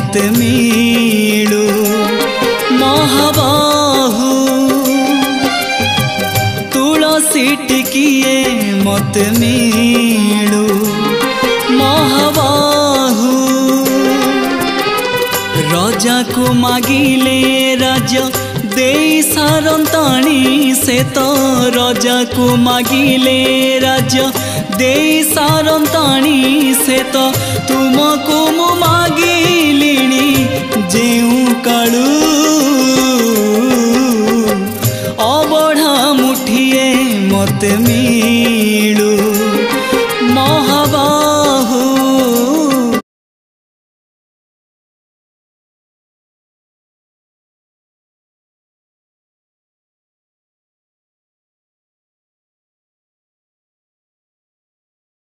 मते मिलू महाबाहु तुलसी टिकिए मते मिलू महाबाहु राजा को मागिले राजा दे सारंताणी से तो राजा को मागिले राजा दे सारंताणी से तो तुमको मु मागिलिणी जेऊ कालू अबढ़ा मुठिए मते मिलू।